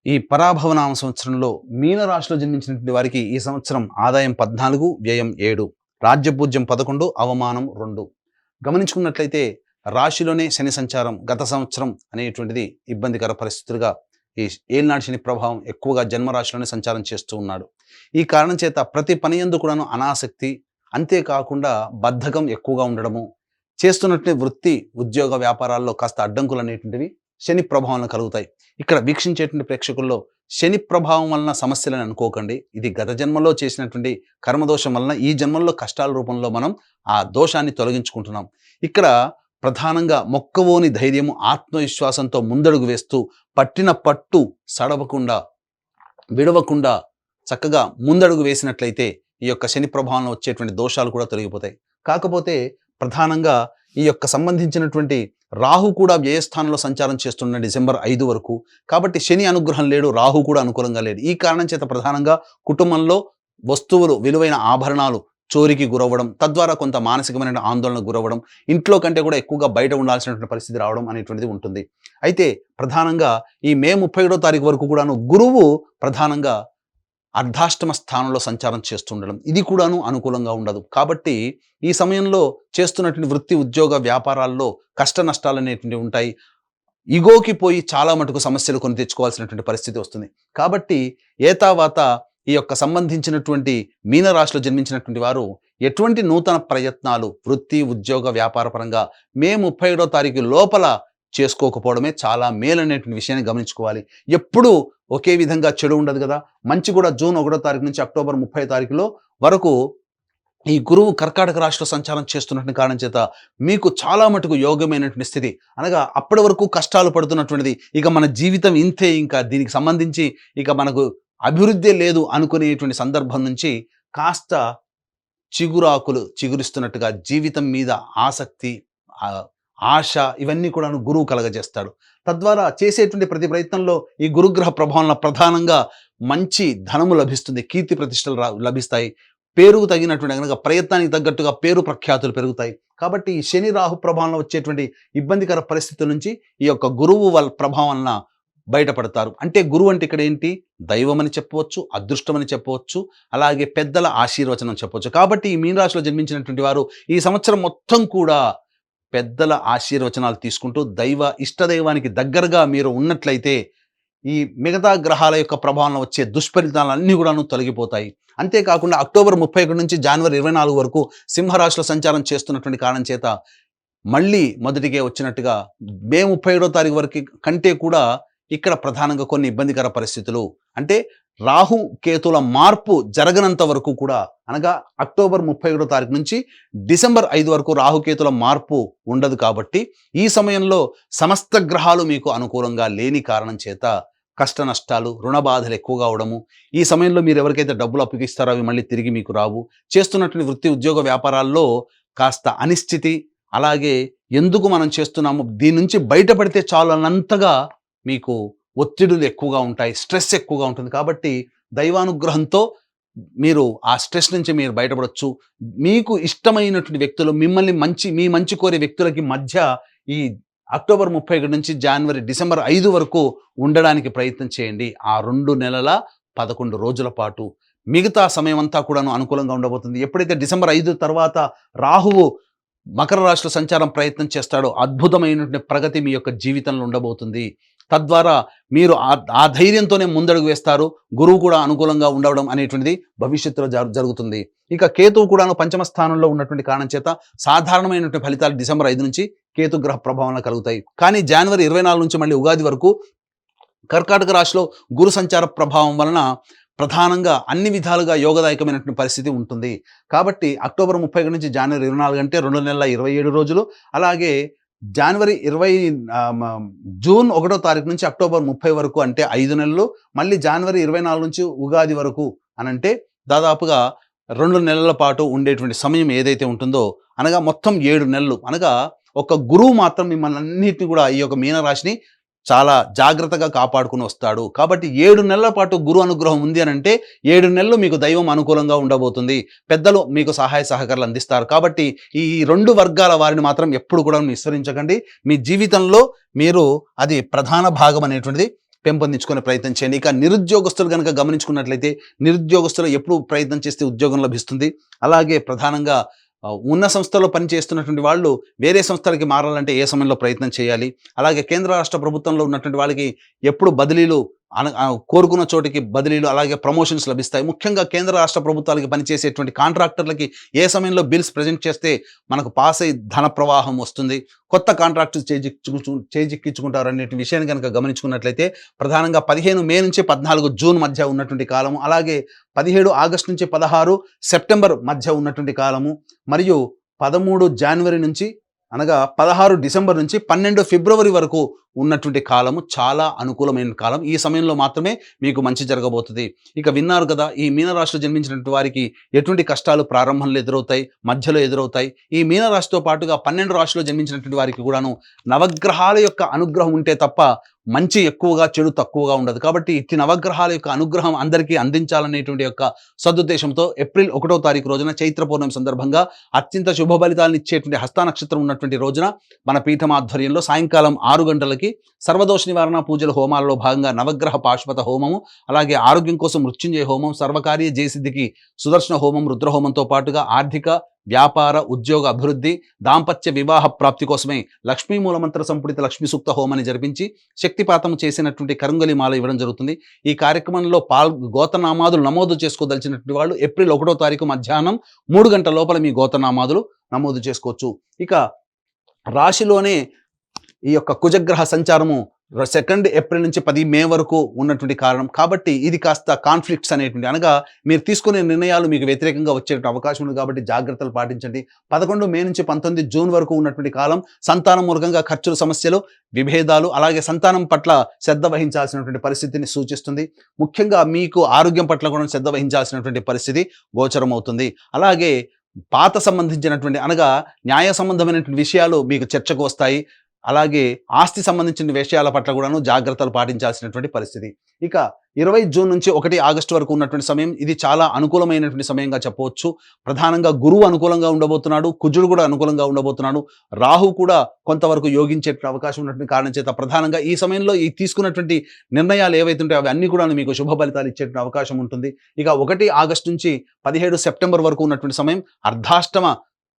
ఈ పరాభవనామ సంవత్సరంలో మీన రాశిలో జన్మించినటువంటి వారికి ఈ సంవత్సరం ఆదాయం 14, వ్యయం 7, రాజ్యపూజ్యం 11, అవమానం 2. గమనించుకున్నట్లయితే రాశిలోనే శని సంచారం గత సంవత్సరం అనేటువంటిది ఇబ్బందికర పరిస్థితులుగా ఈ ఏలినాటి శని ప్రభావం ఎక్కువగా జన్మరాశిలోనే సంచారం చేస్తూ ఉన్నాడు. ఈ కారణం చేత ప్రతి పని యందు కూడాను అనాసక్తి, అంతేకాకుండా బద్ధకం ఎక్కువగా ఉండడము, చేస్తున్నటువంటి వృత్తి ఉద్యోగ వ్యాపారాల్లో కాస్త అడ్డంకులు అనేటువంటివి శని ప్రభావం కలుగుతాయి. ఇక్కడ వీక్షించేటువంటి ప్రేక్షకుల్లో శని ప్రభావం వలన సమస్యలను అనుకోకండి. ఇది గత జన్మలో చేసినటువంటి కర్మదోషం వలన ఈ జన్మల్లో కష్టాల రూపంలో మనం ఆ దోషాన్ని తొలగించుకుంటున్నాం. ఇక్కడ ప్రధానంగా మొక్కవోని ధైర్యము, ఆత్మవిశ్వాసంతో ముందడుగు వేస్తూ పట్టిన పట్టు సడవకుండా విడవకుండా చక్కగా ముందడుగు వేసినట్లయితే ఈ యొక్క శని ప్రభావంలో వచ్చేటువంటి దోషాలు కూడా తొలగిపోతాయి. కాకపోతే ప్రధానంగా ఈ యొక్క సంబంధించినటువంటి రాహు కూడా వ్యయస్థానంలో సంచారం చేస్తున్న డిసెంబర్ 5 వరకు. కాబట్టి శని అనుగ్రహం లేడు, రాహు కూడా అనుకూలంగా లేడు. ఈ కారణం చేత ప్రధానంగా కుటుంబంలో వస్తువులు, విలువైన ఆభరణాలు చోరికి గురవ్వడం, తద్వారా కొంత మానసికమైన ఆందోళనకు గురవ్వడం, ఇంట్లో కంటే కూడా ఎక్కువగా బయట ఉండాల్సినటువంటి పరిస్థితి రావడం అనేటువంటిది ఉంటుంది. అయితే ప్రధానంగా ఈ మే 31వ తారీఖు వరకు కూడాను గురువు ప్రధానంగా అర్ధాష్టమ స్థానంలో సంచారం చేస్తుండడం, ఇది కూడాను అనుకూలంగా ఉండదు. కాబట్టి ఈ సమయంలో చేస్తున్నటువంటి వృత్తి ఉద్యోగ వ్యాపారాల్లో కష్ట నష్టాలు అనేటువంటివి ఉంటాయి. ఇగోకి పోయి చాలా మటుకు సమస్యలు కొని తెచ్చుకోవాల్సినటువంటి పరిస్థితి వస్తుంది. కాబట్టి ఏతావాత ఈ యొక్క సంబంధించినటువంటి మీనరాశిలో జన్మించినటువంటి వారు ఎటువంటి నూతన ప్రయత్నాలు వృత్తి ఉద్యోగ వ్యాపార పరంగా మే 31వ తారీఖు లోపల చేసుకోకపోవడమే చాలా మేలనేటువంటి విషయాన్ని గమనించుకోవాలి. ఎప్పుడూ ఒకే విధంగా చెడు ఉండదు కదా. మంచి కూడా జూన్ 1వ తారీఖు నుంచి అక్టోబర్ 30 తారీఖులో వరకు ఈ గురువు కర్కాటక రాశిలో సంచారం చేస్తున్నటువంటి కారణం చేత మీకు చాలా మటుకు యోగమైనటువంటి స్థితి, అనగా అప్పటి వరకు కష్టాలు పడుతున్నటువంటిది ఇక మన జీవితం ఇంతే, ఇంకా దీనికి సంబంధించి ఇక మనకు అభివృద్ధి లేదు అనుకునేటువంటి సందర్భం నుంచి కాస్త చిగురాకులు చిగురిస్తున్నట్టుగా జీవితం మీద ఆసక్తి, ఆశ ఇవన్నీ కూడా గురువు కలగజేస్తాడు. తద్వారా చేసేటువంటి ప్రతి ప్రయత్నంలో ఈ గురుగ్రహ ప్రభావంలో ప్రధానంగా మంచి ధనము లభిస్తుంది, కీర్తి ప్రతిష్టలు లభిస్తాయి, పేరుకు తగినటువంటి కనుక ప్రయత్నానికి తగ్గట్టుగా పేరు ప్రఖ్యాతులు పెరుగుతాయి. కాబట్టి ఈ శని రాహు ప్రభావంలో వచ్చేటువంటి ఇబ్బందికర పరిస్థితుల నుంచి ఈ యొక్క గురువు వాళ్ళ ప్రభావం వలన బయటపడతారు. అంటే గురువు అంటే ఇక్కడ ఏంటి, దైవం అని చెప్పవచ్చు, అదృష్టం అని చెప్పవచ్చు, అలాగే పెద్దల ఆశీర్వచనం చెప్పవచ్చు. కాబట్టి ఈ మీనరాశిలో జన్మించినటువంటి వారు ఈ సంవత్సరం మొత్తం కూడా పెద్దల ఆశీర్వచనాలు తీసుకుంటూ ఇష్టదైవానికి దగ్గరగా మీరు ఉన్నట్లయితే ఈ మిగతా గ్రహాల యొక్క ప్రభావంలో వచ్చే దుష్ఫలితాలన్నీ కూడాను తొలగిపోతాయి. అంతేకాకుండా అక్టోబర్ 31 నుంచి జనవరి 24 వరకు సింహరాశిలో సంచారం చేస్తున్నటువంటి కారణం చేత మళ్ళీ మొదటికే వచ్చినట్టుగా మే 31వ తారీఖు వరకు కంటే కూడా ఇక్కడ ప్రధానంగా కొన్ని ఇబ్బందికర పరిస్థితులు, అంటే రాహు కేతుల మార్పు జరగనంత వరకు కూడా, అనగా అక్టోబర్ 31వ తారీఖు నుంచి డిసెంబర్ 5 వరకు రాహుకేతుల మార్పు ఉండదు. కాబట్టి ఈ సమయంలో సమస్త గ్రహాలు మీకు అనుకూలంగా లేని కారణం చేత కష్ట నష్టాలు, రుణ బాధలు ఎక్కువగా అవడము, ఈ సమయంలో మీరు ఎవరికైతే డబ్బులు అప్పగిస్తారో అవి మళ్ళీ తిరిగి మీకు రావు, చేస్తున్నటువంటి వృత్తి ఉద్యోగ వ్యాపారాల్లో కాస్త అనిశ్చితి, అలాగే ఎందుకు మనం చేస్తున్నాము దీని నుంచి బయటపడితే చాలు అన్నంతగా మీకు ఒత్తిడులు ఎక్కువగా ఉంటాయి, స్ట్రెస్ ఎక్కువగా ఉంటుంది. కాబట్టి దైవానుగ్రహంతో మీరు ఆ స్ట్రెస్ నుంచి మీరు బయటపడవచ్చు. మీకు ఇష్టమైనటువంటి వ్యక్తులు, మీ మంచి కోరే వ్యక్తులకి మధ్య ఈ అక్టోబర్ 31 నుంచి డిసెంబర్ 5 వరకు ఉండడానికి ప్రయత్నం చేయండి. ఆ 2 నెలల 11 రోజుల పాటు మిగతా సమయం అంతా కూడాను అనుకూలంగా ఉండబోతుంది. ఎప్పుడైతే డిసెంబర్ 5 తర్వాత రాహువు మకర రాశిలో సంచారం ప్రయత్నం చేస్తాడో అద్భుతమైనటువంటి ప్రగతి మీ యొక్క జీవితంలో ఉండబోతుంది. తద్వారా మీరు ఆ ధైర్యంతోనే ముందడుగు వేస్తారు. గురువు కూడా అనుకూలంగా ఉండడం అనేటువంటిది భవిష్యత్తులో జరుగుతుంది. ఇక కేతువు కూడాను పంచమ స్థానంలో ఉన్నటువంటి కారణం చేత సాధారణమైనటువంటి ఫలితాలు డిసెంబర్ 5 నుంచి కేతు గ్రహ ప్రభావంలో కలుగుతాయి. కానీ జనవరి 24 నుంచి మళ్ళీ ఉగాది వరకు కర్కాటక రాశిలో గురు సంచార ప్రభావం వలన ప్రధానంగా అన్ని విధాలుగా యోగదాయకమైనటువంటి పరిస్థితి ఉంటుంది. కాబట్టి అక్టోబర్ 31 నుంచి జనవరి 24 అంటే 2 నెలల 27 రోజులు, అలాగే జూన్ 1వ తారీఖు నుంచి అక్టోబర్ 30 వరకు అంటే 5 నెలలు, మళ్ళీ జనవరి 24 నుంచి ఉగాది వరకు అనంటే దాదాపుగా 2 నెలల పాటు ఉండేటువంటి సమయం ఏదైతే ఉంటుందో, అనగా మొత్తం 7 నెలలు, అనగా ఒక గురువు మాత్రం మిమ్మల్ని అన్నిటిని కూడా ఈ యొక్క మీనరాశిని చాలా జాగ్రత్తగా కాపాడుకుని వస్తాడు. కాబట్టి 7 నెలల పాటు గురు అనుగ్రహం ఉంది అని అంటే 7 నెలలు మీకు దైవం అనుకూలంగా ఉండబోతుంది, పెద్దలు మీకు సహాయ సహకారాలు అందిస్తారు. కాబట్టి ఈ 2 వర్గాల వారిని మాత్రం ఎప్పుడు కూడా విస్మరించకండి. మీ జీవితంలో మీరు అది ప్రధాన భాగం అనేటువంటిది పెంపొందించుకునే ప్రయత్నం చేయండి. ఇక నిరుద్యోగస్తులు కనుక గమనించుకున్నట్లయితే నిరుద్యోగస్తులు ఎప్పుడు ప్రయత్నం చేస్తే ఉద్యోగం లభిస్తుంది. అలాగే ప్రధానంగా ఉన్న సంస్థలో పనిచేస్తున్నటువంటి వాళ్ళు వేరే సంస్థలకి మారాలంటే ఏ సమయంలో ప్రయత్నం చేయాలి. అలాగే కేంద్ర రాష్ట్ర ప్రభుత్వంలో ఉన్నటువంటి వాళ్ళకి ఎప్పుడు బదిలీలు కోరుకున్న చోటికి బదిలీలు అలాగే ప్రమోషన్స్ లభిస్తాయి. ముఖ్యంగా కేంద్ర రాష్ట్ర ప్రభుత్వాలకి పనిచేసేటువంటి కాంట్రాక్టర్లకి ఏ సమయంలో బిల్స్ ప్రజెంట్ చేస్తే మనకు పాస్ అయ్యి ధన ప్రవాహం వస్తుంది, కొత్త కాంట్రాక్టు చేజిక్కించుకుంటారు అనే విషయాన్ని కనుక గమనించుకున్నట్లయితే ప్రధానంగా 15 మే నుంచి 14 జూన్ మధ్య ఉన్నటువంటి కాలము, అలాగే 17 ఆగస్టు నుంచి 16 సెప్టెంబర్ మధ్య ఉన్నటువంటి కాలము, మరియు 13 జనవరి నుంచి అనగా 16 డిసెంబర్ నుంచి 12 ఫిబ్రవరి వరకు ఉన్నటువంటి కాలము చాలా అనుకూలమైన కాలం. ఈ సమయంలో మాత్రమే మీకు మంచి జరగబోతుంది. ఇక విన్నారు కదా, ఈ మీనరాశిలో జన్మించినటువంటి వారికి ఎటువంటి కష్టాలు ప్రారంభంలో ఎదురవుతాయి, మధ్యలో ఎదురవుతాయి. ఈ మీనరాశితో పాటుగా 12 రాశిలో జన్మించినటువంటి వారికి కూడాను నవగ్రహాల యొక్క అనుగ్రహం ఉంటే తప్ప మంచి ఎక్కువగా చెడు తక్కువగా ఉండదు. కాబట్టి ఇట్టి నవగ్రహాల యొక్క అనుగ్రహం అందరికీ అందించాలనేటువంటి యొక్క సదుద్దేశంతో ఏప్రిల్ 1వ తారీఖు రోజున చైత్ర పౌర్ణమి సందర్భంగా అత్యంత శుభ ఫలితాలను ఇచ్చేటువంటి హస్త నక్షత్రం ఉన్నటువంటి రోజున మన పీఠం ఆధ్వర్యంలో సాయంకాలం 6 గంటలకి సర్వదోష నివారణ పూజల హోమాలలో భాగంగా నవగ్రహ పాశుపత హోమము, అలాగే ఆరోగ్యం కోసం మృత్యుంజయ హోమం, సర్వకార్య జయసిద్ధికి సుదర్శన హోమం, రుద్రహోమంతో పాటుగా ఆర్థిక, వ్యాపార, ఉద్యోగ అభివృద్ధి, దాంపత్య వివాహ ప్రాప్తి కోసమే లక్ష్మీ మూలమంత్ర సంపుడిత లక్ష్మీ సూక్త హోమాన్ని జరిపించి శక్తిపాతం చేసినటువంటి కరుంగలి మాల ఇవ్వడం జరుగుతుంది. ఈ కార్యక్రమంలో గోతనామాదులు నమోదు చేసుకోదలిచినటువంటి వాళ్ళు ఏప్రిల్ 1వ తారీఖు మధ్యాహ్నం 3 గంటల లోపల మీ గోతనామాదులు నమోదు చేసుకోవచ్చు. ఇక రాశిలోనే ఈ యొక్క కుజగ్రహ సంచారము 2 ఏప్రిల్ నుంచి 10 మే వరకు ఉన్నటువంటి కారణం కాబట్టి ఇది కాస్త కాన్ఫ్లిక్ట్స్ అనేటువంటి, అనగా మీరు తీసుకునే నిర్ణయాలు మీకు వ్యతిరేకంగా వచ్చే అవకాశం ఉంది కాబట్టి జాగ్రత్తలు పాటించండి. 11 మే నుంచి 19 జూన్ వరకు ఉన్నటువంటి కాలం సంతానం మూలకంగా ఖర్చుల సమస్యలు, విభేదాలు, అలాగే సంతానం పట్ల శ్రద్ధ వహించాల్సినటువంటి పరిస్థితిని సూచిస్తుంది. ముఖ్యంగా మీకు ఆరోగ్యం పట్ల కూడా శ్రద్ధ వహించాల్సినటువంటి పరిస్థితి గోచరం అవుతుంది. అలాగే పాత సంబంధించినటువంటి అనగా న్యాయ సంబంధమైనటువంటి విషయాలు మీకు చర్చకు వస్తాయి. అలాగే ఆస్తి సంబంధించిన విషయాల పట్ల కూడాను జాగ్రత్తలు పాటించాల్సినటువంటి పరిస్థితి. ఇక 20 జూన్ నుంచి 1 ఆగస్టు వరకు ఉన్నటువంటి సమయం ఇది చాలా అనుకూలమైనటువంటి సమయంగా చెప్పవచ్చు. ప్రధానంగా గురువు అనుకూలంగా ఉండబోతున్నాడు, కుజుడు కూడా అనుకూలంగా ఉండబోతున్నాడు, రాహు కూడా కొంతవరకు యోగించే అవకాశం ఉన్నటువంటి కారణం చేత ప్రధానంగా ఈ సమయంలో ఈ తీసుకున్నటువంటి నిర్ణయాలు ఏవైతే ఉంటాయో అవి అన్ని కూడా మీకు శుభ ఫలితాలు ఇచ్చే అవకాశం ఉంటుంది. ఇక 1 ఆగస్టు నుంచి 17 సెప్టెంబర్ వరకు ఉన్నటువంటి సమయం అర్ధాష్టమ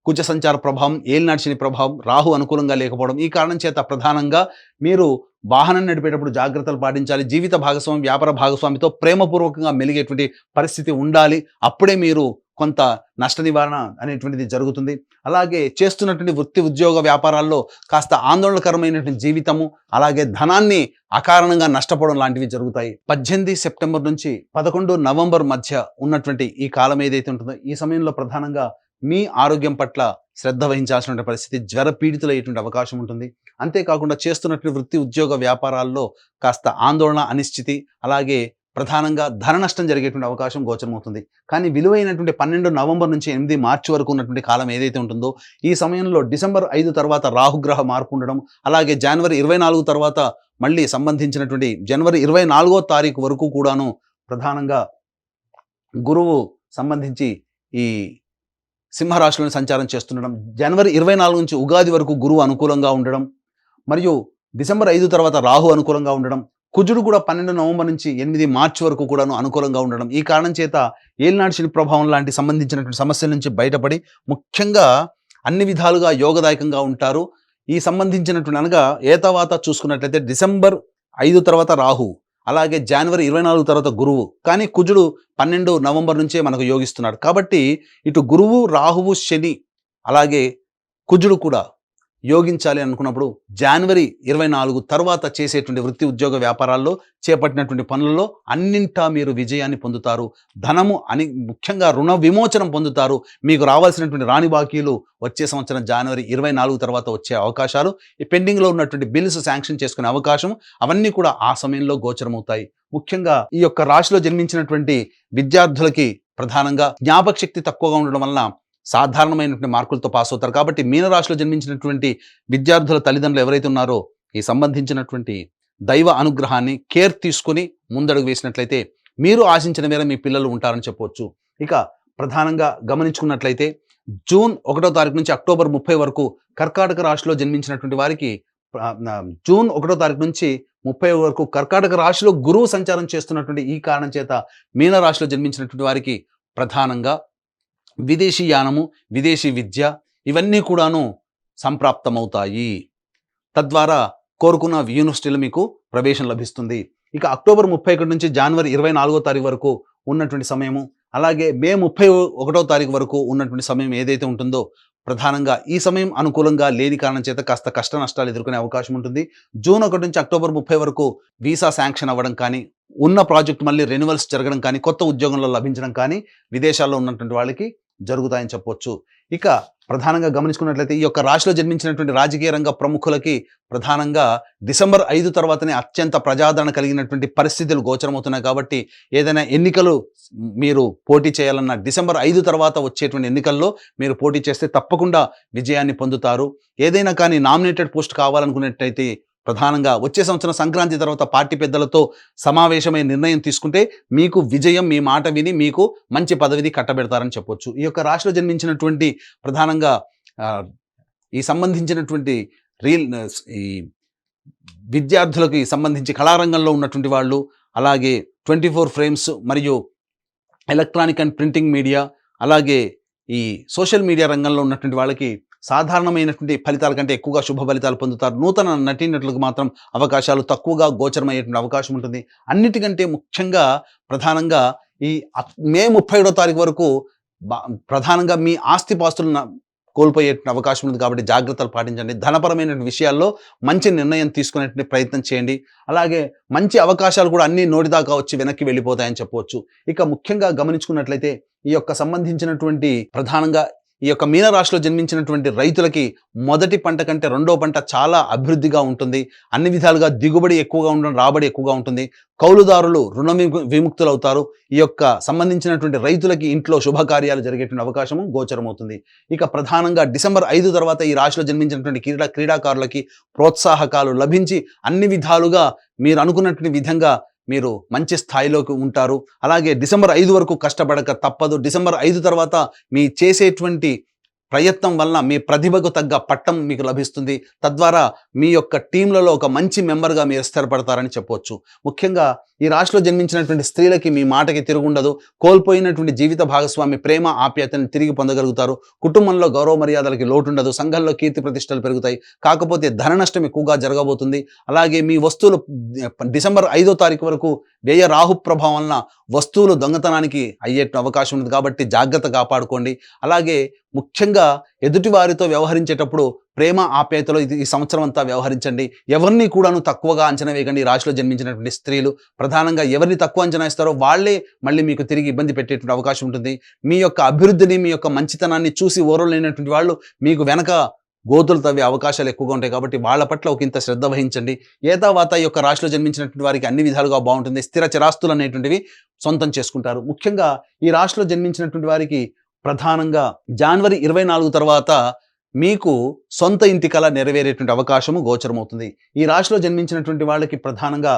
కుజ సంచార ప్రభావం, ఏలినాటి శని ప్రభావం, రాహు అనుకూలంగా లేకపోవడం, ఈ కారణం చేత ప్రధానంగా మీరు వాహనం నడిపేటప్పుడు జాగ్రత్తలు పాటించాలి. జీవిత భాగస్వామి, వ్యాపార భాగస్వామితో ప్రేమపూర్వకంగా మెలిగేటువంటి పరిస్థితి ఉండాలి. అప్పుడే మీరు కొంత నష్ట నివారణ అనేటువంటిది జరుగుతుంది. అలాగే చేస్తున్నటువంటి వృత్తి, ఉద్యోగ, వ్యాపారాల్లో కాస్త ఆందోళనకరమైనటువంటి జీవితము, అలాగే ధనాన్ని అకారణంగా నష్టపోవడం లాంటివి జరుగుతాయి. 18 సెప్టెంబర్ నుంచి 11 నవంబర్ మధ్య ఉన్నటువంటి ఈ కాలం ఏదైతే ఉంటుందో ఈ సమయంలో ప్రధానంగా మీ ఆరోగ్యం పట్ల శ్రద్ధ వహించాల్సిన పరిస్థితి, జ్వర పీడితులయ్యేటువంటి అవకాశం ఉంటుంది. అంతేకాకుండా చేస్తున్నటువంటి వృత్తి, ఉద్యోగ, వ్యాపారాల్లో కాస్త ఆందోళన, అనిశ్చితి, అలాగే ప్రధానంగా ధన నష్టం జరిగేటువంటి అవకాశం గోచరమవుతుంది. కానీ విలువైనటువంటి 12 నవంబర్ నుంచి 8 మార్చి వరకు ఉన్నటువంటి కాలం ఏదైతే ఉంటుందో ఈ సమయంలో డిసెంబర్ 5 తర్వాత రాహుగ్రహ మార్పు ఉండడం, అలాగే జనవరి 24 తర్వాత మళ్ళీ సంబంధించినటువంటి జనవరి 24వ తారీఖు వరకు కూడాను ప్రధానంగా గురువు సంబంధించి ఈ సింహరాశిలోని సంచారం చేస్తుండడం, జనవరి 24 నుంచి ఉగాది వరకు గురువు అనుకూలంగా ఉండడం, మరియు డిసెంబర్ 5 తర్వాత రాహు అనుకూలంగా ఉండడం, కుజుడు కూడా 12 నవంబర్ నుంచి 8 మార్చి వరకు కూడాను అనుకూలంగా ఉండడం, ఈ కారణం చేత ఏలినాటి శని ప్రభావం లాంటి సంబంధించినటువంటి సమస్యల నుంచి బయటపడి ముఖ్యంగా అన్ని విధాలుగా యోగదాయకంగా ఉంటారు. ఈ సంబంధించినటువంటి అనగా ఏతవాత చూసుకున్నట్లయితే డిసెంబర్ 5 తర్వాత రాహు, అలాగే జనవరి 24 తర్వాత గురువు, కానీ కుజుడు 12 నవంబర్ నుంచే మనకు యోగిస్తున్నాడు. కాబట్టి ఇటు గురువు, రాహువు, శని, అలాగే కుజుడు కూడా యోగించాలి అనుకున్నప్పుడు జనవరి 24 తర్వాత చేసేటువంటి వృత్తి, ఉద్యోగ, వ్యాపారాల్లో చేపట్టినటువంటి పనులలో అన్నింటా మీరు విజయాన్ని పొందుతారు. ధనము ముఖ్యంగా రుణ విమోచనం పొందుతారు. మీకు రావాల్సినటువంటి రాణి బాకీలు వచ్చే సంవత్సరం జనవరి 24 తర్వాత వచ్చే అవకాశాలు, ఈ పెండింగ్లో ఉన్నటువంటి బిల్స్ శాంక్షన్ చేసుకునే అవకాశం, అవన్నీ కూడా ఆ సమయంలో గోచరమవుతాయి. ముఖ్యంగా ఈ యొక్క రాశిలో జన్మించినటువంటి విద్యార్థులకి ప్రధానంగా జ్ఞాపక శక్తి తక్కువగా ఉండడం వలన సాధారణమైనటువంటి మార్కులతో పాస్ అవుతారు. కాబట్టి మీనరాశిలో జన్మించినటువంటి విద్యార్థుల తల్లిదండ్రులు ఎవరైతే ఉన్నారో ఈ సంబంధించినటువంటి దైవ అనుగ్రహాన్ని కేర్ తీసుకుని ముందడుగు వేసినట్లయితే మీరు ఆశించిన మేర మీ పిల్లలు ఉంటారని చెప్పవచ్చు. ఇక ప్రధానంగా గమనించుకున్నట్లయితే జూన్ 1వ తారీఖు నుంచి అక్టోబర్ 30 వరకు కర్కాటక రాశిలో జన్మించినటువంటి వారికి జూన్ 1వ తారీఖు నుంచి 30 వరకు కర్కాటక రాశిలో గురువు సంచారం చేస్తున్నటువంటి ఈ కారణం చేత మీన రాశిలో జన్మించినటువంటి వారికి ప్రధానంగా విదేశీ యానము, విదేశీ విద్య ఇవన్నీ కూడాను సంప్రాప్తమవుతాయి. తద్వారా కోరుకున్న యూనివర్సిటీలో మీకు ప్రవేశం లభిస్తుంది. ఇక అక్టోబర్ 31 నుంచి జనవరి 24వ తారీఖు వరకు ఉన్నటువంటి సమయము, అలాగే మే 31వ తారీఖు వరకు ఉన్నటువంటి సమయం ఏదైతే ఉంటుందో ప్రధానంగా ఈ సమయం అనుకూలంగా లేని కారణం చేత కాస్త కష్ట నష్టాలు ఎదుర్కొనే అవకాశం ఉంటుంది. జూన్ 1 నుంచి అక్టోబర్ 30 వరకు వీసా శాంక్షన్ అవ్వడం కానీ, ఉన్న ప్రాజెక్ట్ మళ్ళీ రెన్యువల్స్ జరగడం కానీ, కొత్త ఉద్యోగంలో లభించడం కానీ విదేశాల్లో ఉన్నటువంటి వాళ్ళకి జరుగుతాయని చెప్పొచ్చు. ఇక ప్రధానంగా గమనించుకున్నట్లయితే ఈ యొక్క రాశిలో జన్మించినటువంటి రాజకీయ రంగ ప్రముఖులకి ప్రధానంగా డిసెంబర్ 5 తర్వాతనే అత్యంత ప్రజాదరణ కలిగినటువంటి పరిస్థితులు గోచరమవుతున్నాయి. కాబట్టి ఏదైనా ఎన్నికలు మీరు పోటీ చేయాలన్న డిసెంబర్ 5 తర్వాత వచ్చేటువంటి ఎన్నికల్లో మీరు పోటీ చేస్తే తప్పకుండా విజయాన్ని పొందుతారు. ఏదైనా కానీ నామినేటెడ్ పోస్ట్ కావాలనుకున్నట్టయితే ప్రధానంగా వచ్చే సంవత్సరం సంక్రాంతి తర్వాత పార్టీ పెద్దలతో సమావేశమై నిర్ణయం తీసుకుంటే మీకు విజయం మీ మాట విని మీకు మంచి పదవిని కట్టబెడతారని చెప్పొచ్చు. ఈ యొక్క రాశిలో జన్మించినటువంటి ప్రధానంగా ఈ సంబంధించినటువంటి ఈ విద్యార్థులకి సంబంధించి కళారంగంలో ఉన్నటువంటి వాళ్ళు, అలాగే 24 ఫ్రేమ్స్ మరియు ఎలక్ట్రానిక్ అండ్ ప్రింటింగ్ మీడియా, అలాగే ఈ సోషల్ మీడియా రంగంలో ఉన్నటువంటి వాళ్ళకి సాధారణమైనటువంటి ఫలితాల కంటే ఎక్కువగా శుభ ఫలితాలు పొందుతారు. నూతన నటీనటులకు మాత్రం అవకాశాలు తక్కువగా గోచరమయ్యేటువంటి అవకాశం ఉంటుంది. అన్నిటికంటే ముఖ్యంగా ప్రధానంగా ఈ మే 31వ తారీఖు వరకు ప్రధానంగా మీ ఆస్తిపాస్తులను కోల్పోయేటువంటి అవకాశం ఉంది. కాబట్టి జాగ్రత్తలు పాటించండి. ధనపరమైన విషయాల్లో మంచి నిర్ణయం తీసుకునేటువంటి ప్రయత్నం చేయండి. అలాగే మంచి అవకాశాలు కూడా అన్ని నోటిదాకా వచ్చి వెనక్కి వెళ్ళిపోతాయని చెప్పవచ్చు. ఇక ముఖ్యంగా గమనించుకున్నట్లయితే ఈ యొక్క సంబంధించినటువంటి ప్రధానంగా ఈ యొక్క మీనరాశిలో జన్మించినటువంటి రైతులకి మొదటి పంట కంటే రెండో పంట చాలా అభివృద్ధిగా ఉంటుంది. అన్ని విధాలుగా దిగుబడి ఎక్కువగా ఉండడం, రాబడి ఎక్కువగా ఉంటుంది. కౌలుదారులు రుణ విముక్తులు అవుతారు. ఈ యొక్క సంబంధించినటువంటి రైతులకి ఇంట్లో శుభకార్యాలు జరిగేటువంటి అవకాశము గోచరమవుతుంది. ఇక ప్రధానంగా డిసెంబర్ 5 తర్వాత ఈ రాశిలో జన్మించినటువంటి క్రీడాకారులకి ప్రోత్సాహకాలు లభించి అన్ని విధాలుగా మీరు అనుకున్నటువంటి విధంగా మీరు మంచి స్థాయిలోకి ఉంటారు. అలాగే డిసెంబర్ 5 వరకు కష్టపడక తప్పదు. డిసెంబర్ 5 తర్వాత మీ చేసేటువంటి ప్రయత్నం వలన మీ ప్రతిభకు తగ్గ పట్టం మీకు లభిస్తుంది. తద్వారా మీ యొక్క టీంలలో ఒక మంచి మెంబర్గా మీరు స్థిరపడతారని చెప్పవచ్చు. ముఖ్యంగా ఈ రాశిలో జన్మించినటువంటి స్త్రీలకి మీ మాటకి తిరుగుండదు. కోల్పోయినటువంటి జీవిత భాగస్వామి ప్రేమ ఆప్యాయతను తిరిగి పొందగలుగుతారు. కుటుంబంలో గౌరవ మర్యాదలకి లోటుండదు. సంఘంలో కీర్తి ప్రతిష్టలు పెరుగుతాయి. కాకపోతే ధన నష్టం ఎక్కువగా జరగబోతుంది. అలాగే మీ వస్తువులు డిసెంబర్ 5వ తారీఖు వరకు వ్యయ రాహు ప్రభావం వలన వస్తువులు దొంగతనానికి అయ్యే అవకాశం ఉంది. కాబట్టి జాగ్రత్త కాపాడుకోండి. అలాగే ముఖ్యంగా ఎదుటి వారితో వ్యవహరించేటప్పుడు ప్రేమ ఆప్యాయతలో ఈ సంవత్సరం అంతా వ్యవహరించండి. ఎవరిని కూడాను తక్కువగా అంచనా వేయకండి. ఈ రాశిలో జన్మించినటువంటి స్త్రీలు ప్రధానంగా ఎవరిని తక్కువ అంచనా ఇస్తారో వాళ్ళే మళ్ళీ మీకు తిరిగి ఇబ్బంది పెట్టేటువంటి అవకాశం ఉంటుంది. మీ యొక్క అభివృద్ధిని, మీ యొక్క మంచితనాన్ని చూసి ఓర్వలేనటువంటి వాళ్ళు మీకు వెనక గోతులు తవ్వే అవకాశాలు ఎక్కువగా ఉంటాయి. కాబట్టి వాళ్ళ పట్ల ఒక ఇంత శ్రద్ధ వహించండి. ఏతావాత ఈ యొక్క రాశిలో జన్మించినటువంటి వారికి అన్ని విధాలుగా బాగుంటుంది. స్థిర చిరాస్తులు అనేటువంటివి సొంతం చేసుకుంటారు. ముఖ్యంగా ఈ రాశిలో జన్మించినటువంటి వారికి ప్రధానంగా జనవరి 24 తర్వాత మీకు సొంత ఇంటి కల నెరవేరేటువంటి అవకాశము గోచరమవుతుంది. ఈ రాశిలో జన్మించినటువంటి వాళ్ళకి ప్రధానంగా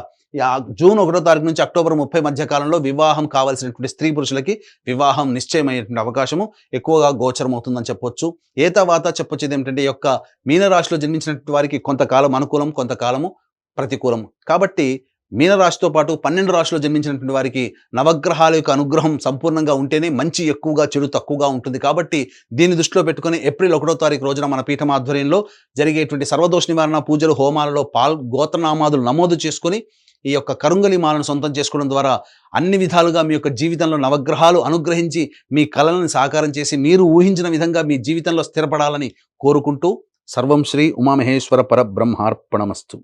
జూన్ 1వ తారీఖు నుంచి అక్టోబర్ 30 మధ్య కాలంలో వివాహం కావాల్సినటువంటి స్త్రీ పురుషులకి వివాహం నిశ్చయమయ్యేటువంటి అవకాశము ఎక్కువగా గోచరమవుతుందని చెప్పొచ్చు. ఏతావాత చెప్పొచ్చేది ఏమిటంటే ఈ యొక్క మీనరాశిలో జన్మించినటువంటి వారికి కొంతకాలం అనుకూలం, కొంతకాలము ప్రతికూలం. కాబట్టి మీనరాశితో పాటు 12 రాశిలో జన్మించినటువంటి వారికి నవగ్రహాల యొక్క అనుగ్రహం సంపూర్ణంగా ఉంటేనే మంచి ఎక్కువగా, చెడు తక్కువగా ఉంటుంది. కాబట్టి దీన్ని దృష్టిలో పెట్టుకుని ఏప్రిల్ 1వ తారీఖు రోజున మన పీఠం ఆధ్వర్యంలో జరిగేటువంటి సర్వదోష నివారణ పూజలు, హోమాలలో గోత్రనామాదులు నమోదు చేసుకొని ఈ యొక్క కరుంగలి మాలను సొంతం చేసుకోవడం ద్వారా అన్ని విధాలుగా మీ యొక్క జీవితంలో నవగ్రహాలు అనుగ్రహించి మీ కళలను సాకారం చేసి మీరు ఊహించిన విధంగా మీ జీవితంలో స్థిరపడాలని కోరుకుంటూ సర్వం శ్రీ ఉమామహేశ్వర పరబ్రహ్మార్పణమస్తు.